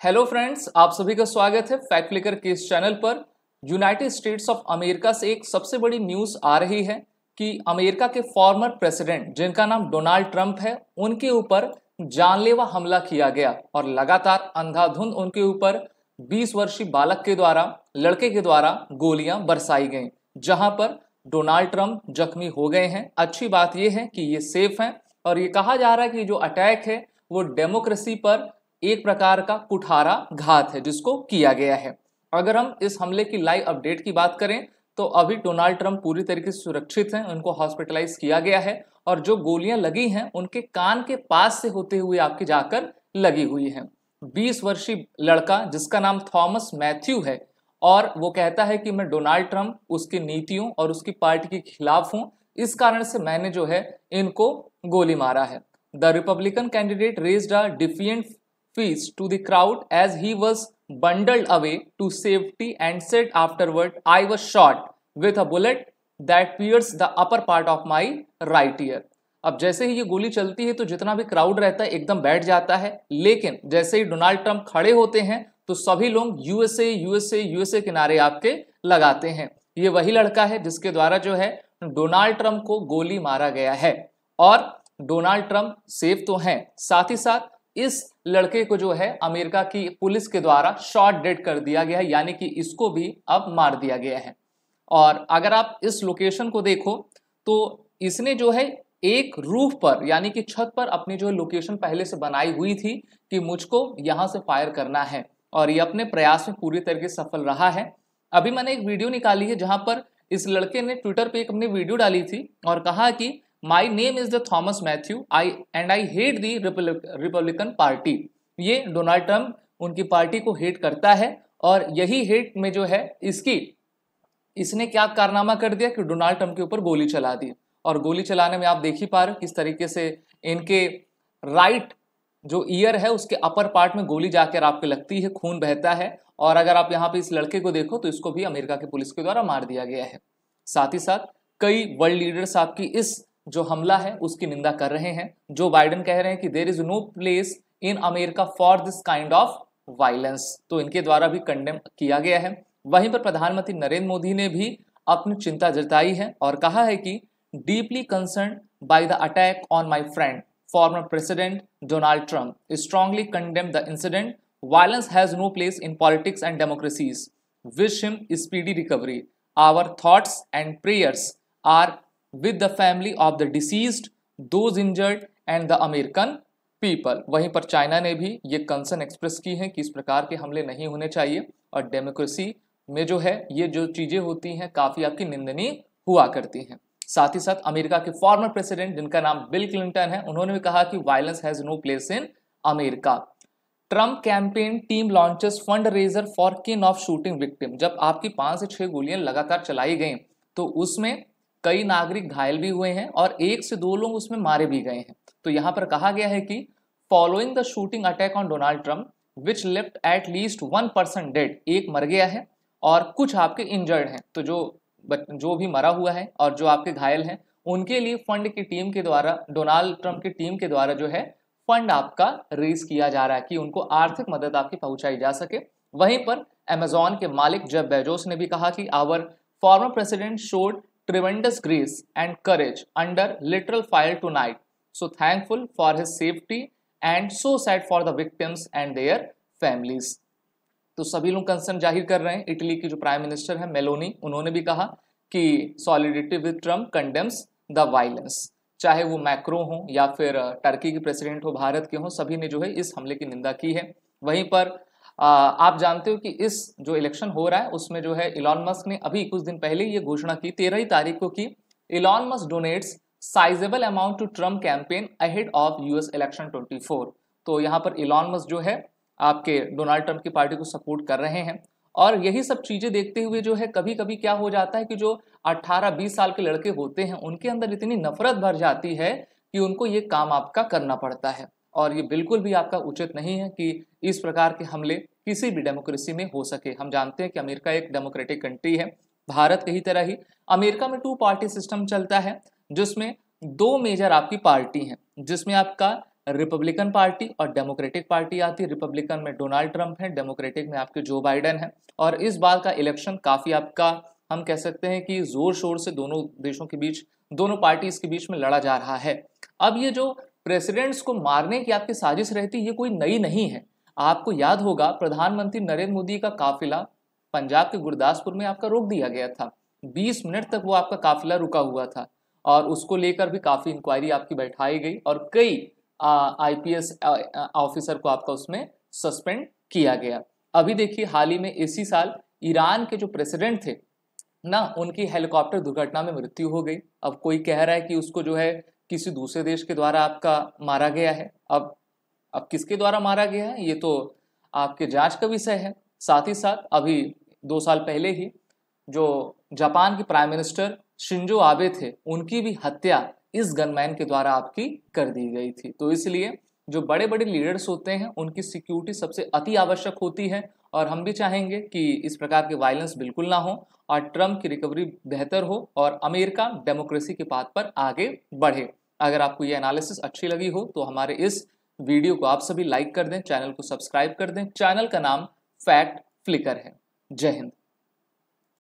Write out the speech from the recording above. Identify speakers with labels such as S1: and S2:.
S1: Hello friends, आप सभी का स्वागत है फैक्ट फ्लिकर के इस चैनल पर। यूनाइटेड स्टेट्स ऑफ अमेरिका से एक सबसे बड़ी न्यूज़ आ रही है कि अमेरिका के फॉर्मर प्रेसिडेंट जिनका नाम डोनाल्ड ट्रंप है, उनके ऊपर जानलेवा हमला किया गया और लगातार अंधाधुंध उनके ऊपर 20 वर्षीय बालक के द्वारा, लड़के के द्वारा गोलियां बरसाई गईं, जहां पर डोनाल्ड ट्रंप जख्मी हो गए हैं। अच्छी बात यह है कि ये सेफ हैं और ये कहा जा रहा है कि जो अटैक है वो डेमोक्रेसी पर एक प्रकार का कुठारा घात है जिसको किया गया है। अगर हम इस हमले की लाइव अपडेट की बात करें तो अभी डोनाल्ड ट्रंप पूरी तरीके से सुरक्षित हैं, उनको हॉस्पिटलाइज किया गया है और जो गोलियां लगी हैं उनके कान के पास से होते हुए आपके जाकर लगी हुई हैं। 20 वर्षीय लड़का जिसका नाम थॉमस मैथ्यू है और वो कहता है कि मैं डोनाल्ड ट्रंप उसकी नीतियों और उसकी पार्टी के खिलाफ हूं, इस कारण से मैंने जो है इनको गोली मारा है। The Republican candidate raised a defiant fist to the crowd as he was bundled away to safety and said afterward, I was shot with a bullet that pierced the upper part of my right ear. अब जैसे ही ये गोली चलती है तो जितना भी crowd रहता है एकदम बैठ जाता है, लेकिन जैसे ही डोनाल्ड ट्रंप खड़े होते हैं तो सभी लोग यूएसए यूएसए यूएसए के नारे आपके लगाते हैं। ये वही लड़का है जिसके द्वारा जो है डोनाल्ड ट्रंप को गोली मारा गया है और डोनाल्ड ट्रंप सेफ तो हैं, साथ ही साथ इस लड़के को जो है अमेरिका की पुलिस के द्वारा शॉट डेड कर दिया गया है, यानी कि इसको भी अब मार दिया गया है। और अगर आप इस लोकेशन को देखो तो इसने जो है एक रूफ पर यानी कि छत पर अपनी जो लोकेशन पहले से बनाई हुई थी कि मुझको यहां से फायर करना है और ये अपने प्रयास में पूरी तरीके से सफल रहा है। अभी मैंने एक वीडियो निकाली है जहां पर इस लड़के ने ट्विटर पे एक अपनी वीडियो डाली थी और कहा कि my name is the Thomas Matthew I hate the Republican party. ये डोनाल्ड ट्रंप उनकी पार्टी को हेट करता है और यही हेट में जो है इसने क्या कारनामा कर दिया कि डोनाल्ड ट्रंप के ऊपर गोली चला दी। और गोली चलाने में आप देख ही पा रहे हो किस तरीके से इनके राइट जो ईयर है उसके अपर पार्ट में गोली जाकर आपको लगती है, खून बहता है। और अगर आप यहाँ पे इस लड़के को देखो तो इसको भी अमेरिका की पुलिस के द्वारा मार दिया गया है। साथ ही साथ कई वर्ल्ड लीडर्स आपकी इस जो हमला है उसकी निंदा कर रहे हैं। जो बाइडेन कह रहे हैं कि there is no place in America for this kind of violence, तो इनके द्वारा भी कंडेम किया गया है। वहीं पर प्रधानमंत्री नरेंद्र मोदी ने भी अपनी चिंता जताई है और कहा है कि deeply concern by the attack on my friend former president Donald Trump, strongly condemn the incident, violence has no place in politics and democracies, wish him speedy recovery, our thoughts and prayers are with the family of the deceased, those injured and the American people। वहीं पर China ने भी ये concern express की है कि इस प्रकार के हमले नहीं होने चाहिए और डेमोक्रेसी में जो है ये जो चीजें होती हैं काफी आपकी निंदनीय हुआ करती हैं। साथ ही साथ अमेरिका के फॉर्मर प्रेसिडेंट जिनका नाम बिल क्लिंटन है, उन्होंने भी कहा कि violence has no place in America. Trump campaign team launches fund raiser for kin of shooting victim. जब आपकी 5 से 6 गोलियां लगातार चलाई गई तो उसमें कई नागरिक घायल भी हुए हैं और 1 से 2 लोग उसमें मारे भी गए हैं। तो यहां पर कहा गया है कि following the shooting attack on Donald Trump which left at least 1 person dead, एक मर गया है और कुछ आपके इंजर्ड हैं। तो जो भी मरा हुआ है और जो आपके घायल हैं उनके लिए फंड की टीम के द्वारा, डोनाल्ड ट्रंप की टीम के द्वारा जो है फंड आपका रेज किया जा रहा है कि उनको आर्थिक मदद आपकी पहुंचाई जा सके। वहीं पर अमेजॉन के मालिक जेफ बेजोस ने भी कहा कि our former president showed tremendous grace and courage under literal fire tonight, so thankful for his safety and so sad for the victims and their families। तो सभी लोग कंसर्न जाहिर कर रहे हैं। इटली की जो प्राइम मिनिस्टर है मेलोनी, उन्होंने भी कहा कि solidity with Trump condemns the violence. चाहे वो मैक्रो हो या फिर टर्की के प्रेसिडेंट हो, भारत के हो, सभी ने जो है इस हमले की निंदा की है। वहीं पर आप जानते हो कि इस जो इलेक्शन हो रहा है उसमें जो है इलॉन मस्क ने अभी कुछ दिन पहले ये घोषणा की 13 तारीख को कि Elon Musk donates sizable amount to Trump campaign ahead of US election 24। तो यहाँ पर इलॉन मस्क जो है आपके डोनाल्ड ट्रम्प की पार्टी को सपोर्ट कर रहे हैं और यही सब चीजें देखते हुए जो है कभी कभी क्या हो जाता है कि जो 18-20 साल के लड़के होते हैं उनके अंदर इतनी नफरत भर जाती है कि उनको ये काम आपका करना पड़ता है और ये बिल्कुल भी आपका उचित नहीं है कि इस प्रकार के हमले किसी भी डेमोक्रेसी में हो सके। हम जानते हैं कि अमेरिका एक डेमोक्रेटिक कंट्री है, भारत की ही तरह ही अमेरिका में 2 पार्टी सिस्टम चलता है जिसमें 2 मेजर आपकी पार्टी हैं, जिसमें आपका रिपब्लिकन पार्टी और डेमोक्रेटिक पार्टी आती है। रिपब्लिकन में डोनाल्ड ट्रंप है, डेमोक्रेटिक में आपके जो बाइडेन है। और इस बार का इलेक्शन काफी आपका हम कह सकते हैं कि जोर शोर से दोनों देशों के बीच, दोनों पार्टीज के बीच में लड़ा जा रहा है। अब ये जो प्रेसिडेंट्स को मारने की आपकी साजिश रहती है, ये कोई नई नहीं है। आपको याद होगा प्रधानमंत्री नरेंद्र मोदी का काफिला पंजाब के गुरदासपुर में आपका रोक दिया गया था। 20 मिनट तक वो आपका काफिला रुका हुआ था और उसको लेकर भी काफी इंक्वायरी आपकी बैठाई गई और कई आईपीएस ऑफिसर को आपका उसमें सस्पेंड किया गया। अभी देखिए हाल ही में इसी साल ईरान के जो प्रेसिडेंट थे ना, उनकी हेलीकॉप्टर दुर्घटना में मृत्यु हो गई। अब कोई कह रहा है कि उसको जो है किसी दूसरे देश के द्वारा आपका मारा गया है। अब किसके द्वारा मारा गया है ये तो आपके जांच का विषय है। साथ ही साथ अभी 2 साल पहले ही जो जापान के प्राइम मिनिस्टर शिंजो आबे थे, उनकी भी हत्या इस गनमैन के द्वारा आपकी कर दी गई थी। तो इसलिए जो बड़े बड़े लीडर्स होते हैं उनकी सिक्योरिटी सबसे अति आवश्यक होती है और हम भी चाहेंगे कि इस प्रकार के वायलेंस बिल्कुल ना हो और ट्रंप की रिकवरी बेहतर हो और अमेरिका डेमोक्रेसी के पाथ पर आगे बढ़े। अगर आपको ये एनालिसिस अच्छी लगी हो तो हमारे इस वीडियो को आप सभी लाइक कर दें, चैनल को सब्सक्राइब कर दें। चैनल का नाम फैक्ट फ्लिकर है। जय हिंद।